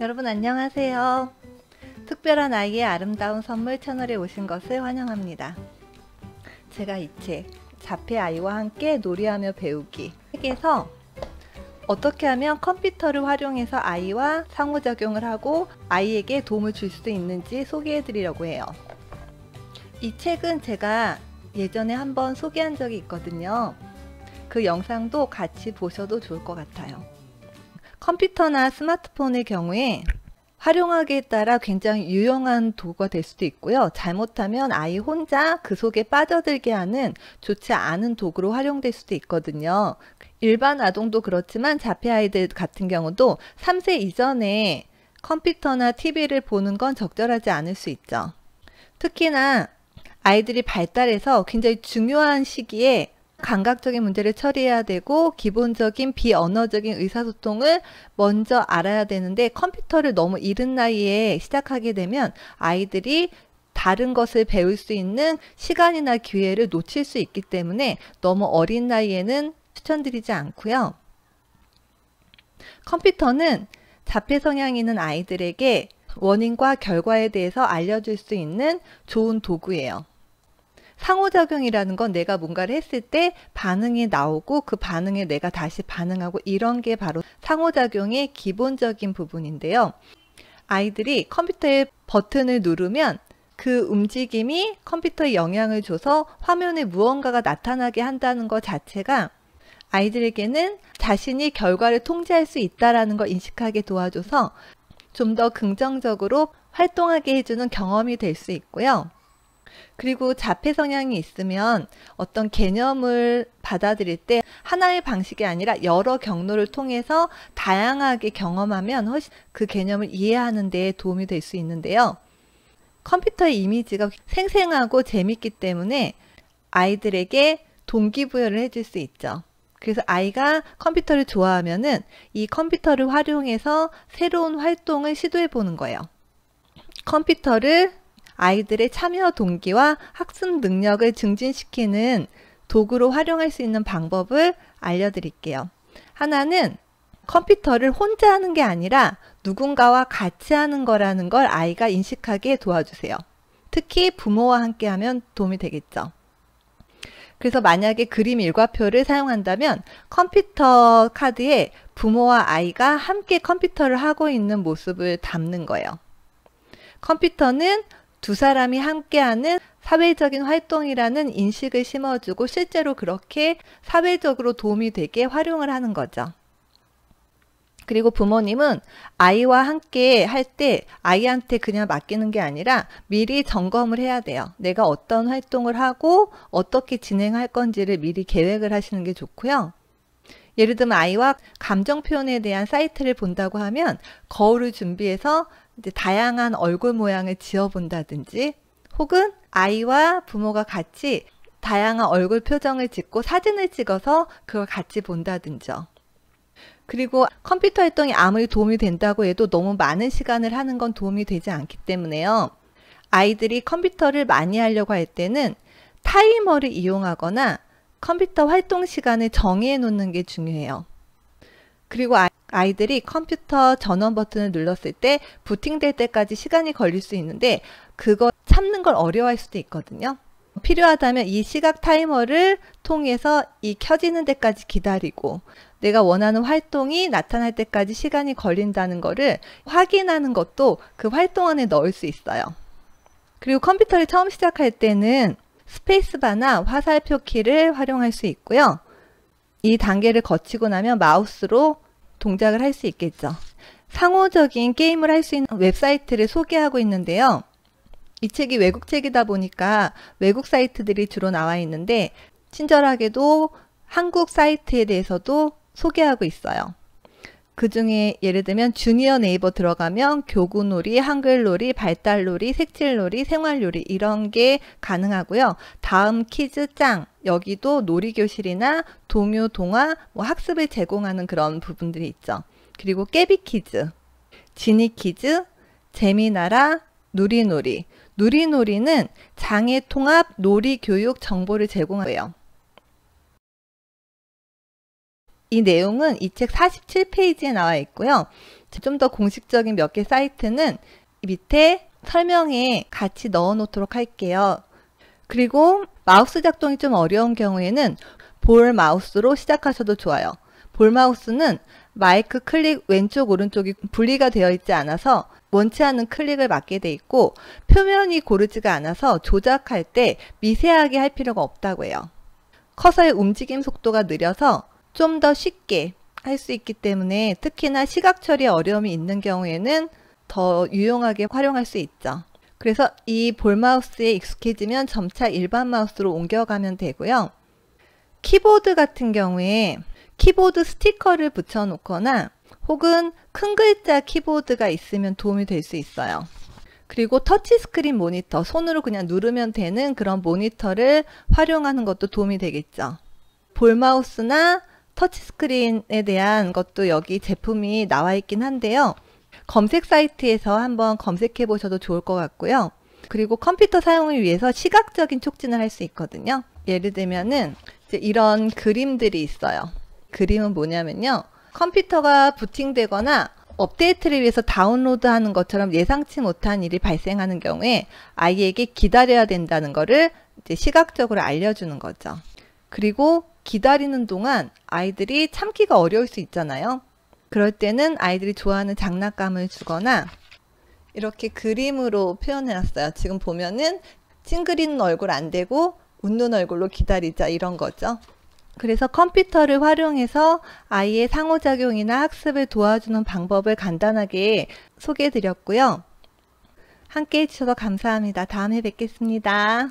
여러분 안녕하세요. 특별한 아이의 아름다운 선물 채널에 오신 것을 환영합니다. 제가 이 책 자폐 아이와 함께 놀이하며 배우기 책에서 어떻게 하면 컴퓨터를 활용해서 아이와 상호작용을 하고 아이에게 도움을 줄 수 있는지 소개해 드리려고 해요. 이 책은 제가 예전에 한번 소개한 적이 있거든요. 그 영상도 같이 보셔도 좋을 것 같아요. 컴퓨터나 스마트폰의 경우에 활용하기에 따라 굉장히 유용한 도구가 될 수도 있고요. 잘못하면 아이 혼자 그 속에 빠져들게 하는 좋지 않은 도구로 활용될 수도 있거든요. 일반 아동도 그렇지만 자폐 아이들 같은 경우도 3세 이전에 컴퓨터나 TV를 보는 건 적절하지 않을 수 있죠. 특히나 아이들이 발달해서 굉장히 중요한 시기에 감각적인 문제를 처리해야 되고 기본적인 비언어적인 의사소통을 먼저 알아야 되는데 컴퓨터를 너무 이른 나이에 시작하게 되면 아이들이 다른 것을 배울 수 있는 시간이나 기회를 놓칠 수 있기 때문에 너무 어린 나이에는 추천드리지 않고요. 컴퓨터는 자폐 성향이 있는 아이들에게 원인과 결과에 대해서 알려줄 수 있는 좋은 도구예요. 상호작용이라는 건 내가 뭔가를 했을 때 반응이 나오고 그 반응에 내가 다시 반응하고 이런 게 바로 상호작용의 기본적인 부분인데요. 아이들이 컴퓨터의 버튼을 누르면 그 움직임이 컴퓨터에 영향을 줘서 화면에 무언가가 나타나게 한다는 것 자체가 아이들에게는 자신이 결과를 통제할 수 있다는 걸 인식하게 도와줘서 좀 더 긍정적으로 활동하게 해주는 경험이 될 수 있고요. 그리고 자폐 성향이 있으면 어떤 개념을 받아들일 때 하나의 방식이 아니라 여러 경로를 통해서 다양하게 경험하면 훨씬 그 개념을 이해하는 데 도움이 될 수 있는데요. 컴퓨터의 이미지가 생생하고 재밌기 때문에 아이들에게 동기부여를 해줄 수 있죠. 그래서 아이가 컴퓨터를 좋아하면은 이 컴퓨터를 활용해서 새로운 활동을 시도해 보는 거예요. 컴퓨터를 아이들의 참여 동기와 학습 능력을 증진시키는 도구로 활용할 수 있는 방법을 알려드릴게요. 하나는 컴퓨터를 혼자 하는 게 아니라 누군가와 같이 하는 거라는 걸 아이가 인식하게 도와주세요. 특히 부모와 함께 하면 도움이 되겠죠. 그래서 만약에 그림 일과표를 사용한다면 컴퓨터 카드에 부모와 아이가 함께 컴퓨터를 하고 있는 모습을 담는 거예요. 컴퓨터는 두 사람이 함께하는 사회적인 활동이라는 인식을 심어주고 실제로 그렇게 사회적으로 도움이 되게 활용을 하는 거죠. 그리고 부모님은 아이와 함께 할 때 아이한테 그냥 맡기는 게 아니라 미리 점검을 해야 돼요. 내가 어떤 활동을 하고 어떻게 진행할 건지를 미리 계획을 하시는 게 좋고요. 예를 들면 아이와 감정 표현에 대한 사이트를 본다고 하면 거울을 준비해서 이제 다양한 얼굴 모양을 지어본다든지 혹은 아이와 부모가 같이 다양한 얼굴 표정을 짓고 사진을 찍어서 그걸 같이 본다든지. 그리고 컴퓨터 활동이 아무리 도움이 된다고 해도 너무 많은 시간을 하는 건 도움이 되지 않기 때문에요. 아이들이 컴퓨터를 많이 하려고 할 때는 타이머를 이용하거나 컴퓨터 활동 시간을 정해 놓는 게 중요해요. 그리고 아이들이 컴퓨터 전원 버튼을 눌렀을 때 부팅될 때까지 시간이 걸릴 수 있는데 그거 참는 걸 어려워할 수도 있거든요. 필요하다면 이 시각 타이머를 통해서 이 켜지는 데까지 기다리고 내가 원하는 활동이 나타날 때까지 시간이 걸린다는 거를 확인하는 것도 그 활동 안에 넣을 수 있어요. 그리고 컴퓨터를 처음 시작할 때는 스페이스바나 화살표 키를 활용할 수 있고요. 이 단계를 거치고 나면 마우스로 동작을 할 수 있겠죠. 상호적인 게임을 할 수 있는 웹사이트를 소개하고 있는데요. 이 책이 외국 책이다 보니까 외국 사이트들이 주로 나와 있는데 친절하게도 한국 사이트에 대해서도 소개하고 있어요. 그 중에 예를 들면 주니어 네이버 들어가면 교구놀이, 한글놀이, 발달놀이, 색칠놀이, 생활놀이 이런 게 가능하고요. 다음 퀴즈 짱 여기도 놀이교실이나 동요, 동화, 학습을 제공하는 그런 부분들이 있죠. 그리고 깨비 퀴즈, 지니 퀴즈, 재미나라, 누리놀이. 누리놀이는 장애 통합 놀이 교육 정보를 제공하고요. 이 내용은 이 책 47페이지에 나와 있고요. 좀 더 공식적인 몇 개 사이트는 밑에 설명에 같이 넣어 놓도록 할게요. 그리고 마우스 작동이 좀 어려운 경우에는 볼 마우스로 시작하셔도 좋아요. 볼 마우스는 마이크 클릭 왼쪽 오른쪽이 분리가 되어 있지 않아서 원치 않는 클릭을 막게 돼 있고 표면이 고르지가 않아서 조작할 때 미세하게 할 필요가 없다고 해요. 커서의 움직임 속도가 느려서 좀 더 쉽게 할 수 있기 때문에 특히나 시각 처리에 어려움이 있는 경우에는 더 유용하게 활용할 수 있죠. 그래서 이 볼 마우스에 익숙해지면 점차 일반 마우스로 옮겨가면 되고요. 키보드 같은 경우에 키보드 스티커를 붙여 놓거나 혹은 큰 글자 키보드가 있으면 도움이 될 수 있어요. 그리고 터치스크린 모니터, 손으로 그냥 누르면 되는 그런 모니터를 활용하는 것도 도움이 되겠죠. 볼 마우스나 터치스크린에 대한 것도 여기 제품이 나와 있긴 한데요. 검색 사이트에서 한번 검색해 보셔도 좋을 것 같고요. 그리고 컴퓨터 사용을 위해서 시각적인 촉진을 할 수 있거든요. 예를 들면은 이제 이런 그림들이 있어요. 그림은 뭐냐면요. 컴퓨터가 부팅되거나 업데이트를 위해서 다운로드하는 것처럼 예상치 못한 일이 발생하는 경우에 아이에게 기다려야 된다는 거를 이제 시각적으로 알려주는 거죠. 그리고 기다리는 동안 아이들이 참기가 어려울 수 있잖아요. 그럴 때는 아이들이 좋아하는 장난감을 주거나 이렇게 그림으로 표현해놨어요. 지금 보면은 찡그리는 얼굴 안 되고 웃는 얼굴로 기다리자 이런 거죠. 그래서 컴퓨터를 활용해서 아이의 상호작용이나 학습을 도와주는 방법을 간단하게 소개해 드렸고요. 함께 해주셔서 감사합니다. 다음에 뵙겠습니다.